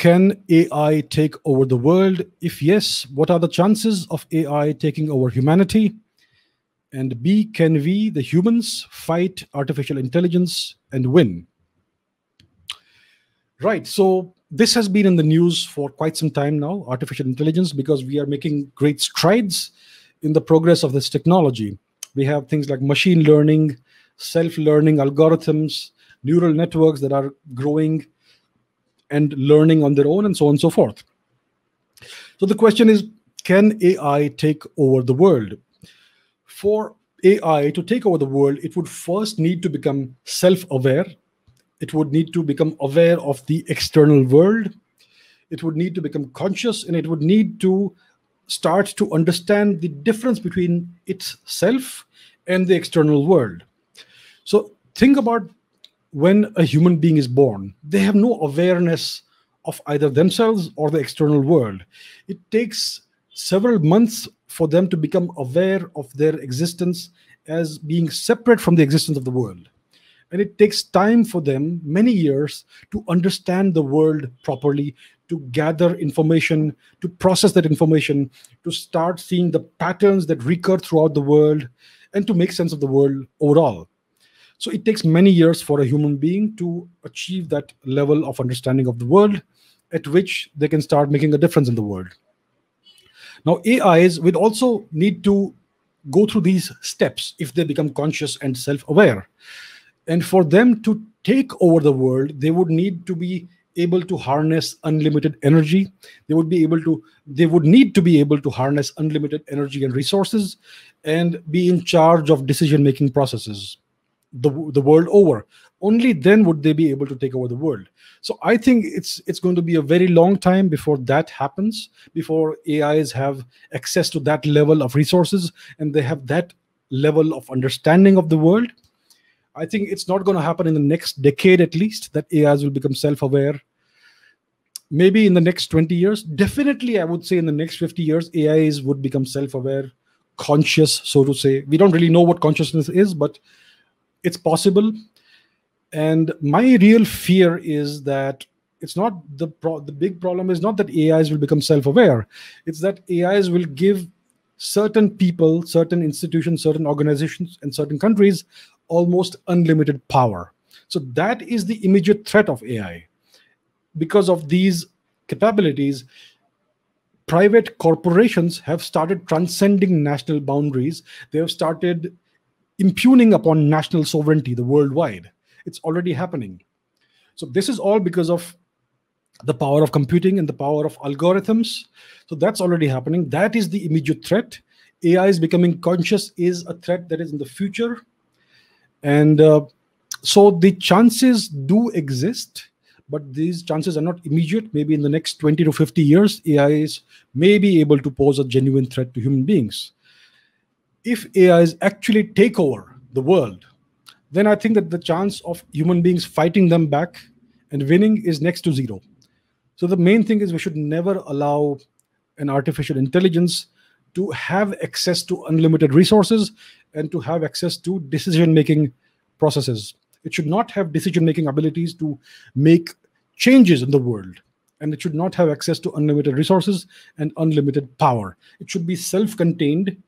Can AI take over the world? If yes, what are the chances of AI taking over humanity? And B, can we, the humans, fight artificial intelligence and win? Right. So this has been in the news for quite some time now, artificial intelligence, because we are making great strides in the progress of this technology. We have things like machine learning, self-learning algorithms, neural networks that are growing and learning on their own, and so on and so forth. So the question is, can AI take over the world? For AI to take over the world, it would first need to become self-aware. It would need to become aware of the external world. It would need to become conscious, and it would need to start to understand the difference between itself and the external world. So think about when a human being is born, they have no awareness of either themselves or the external world. It takes several months for them to become aware of their existence as being separate from the existence of the world. And it takes time for them, many years, to understand the world properly, to gather information, to process that information, to start seeing the patterns that recur throughout the world, and to make sense of the world overall. So it takes many years for a human being to achieve that level of understanding of the world at which they can start making a difference in the world. Now, AIs will also need to go through these steps if they become conscious and self-aware. And for them to take over the world, they would need to be able to harness unlimited energy. They would need to be able to harness unlimited energy and resources and be in charge of decision-making processes the world over. Only then would they be able to take over the world. So I think it's going to be a very long time before that happens, before AIs have access to that level of resources and they have that level of understanding of the world. I think it's not going to happen in the next decade, at least, that AIs will become self-aware. Maybe in the next 20 years. Definitely, I would say in the next 50 years, AIs would become self-aware, conscious, so to say. We don't really know what consciousness is, but it's possible. And my real fear is that it's not the big problem is not that AIs will become self-aware. It's that AIs will give certain people, certain institutions, certain organizations, and certain countries almost unlimited power. So that is the immediate threat of AI. Because of these capabilities, private corporations have started transcending national boundaries. They have started impugning upon national sovereignty, the worldwide. It's already happening. So this is all because of the power of computing and the power of algorithms. So that's already happening. That is the immediate threat. AI is becoming conscious is a threat that is in the future. And so the chances do exist, but these chances are not immediate. Maybe in the next 20 to 50 years, AIs may be able to pose a genuine threat to human beings. If AIs actually take over the world, then I think that the chance of human beings fighting them back and winning is next to zero. So the main thing is we should never allow an artificial intelligence to have access to unlimited resources and to have access to decision-making processes. It should not have decision-making abilities to make changes in the world. And it should not have access to unlimited resources and unlimited power. It should be self-contained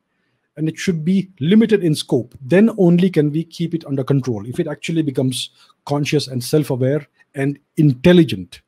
and it should be limited in scope. Then only can we keep it under control if it actually becomes conscious and self-aware and intelligent.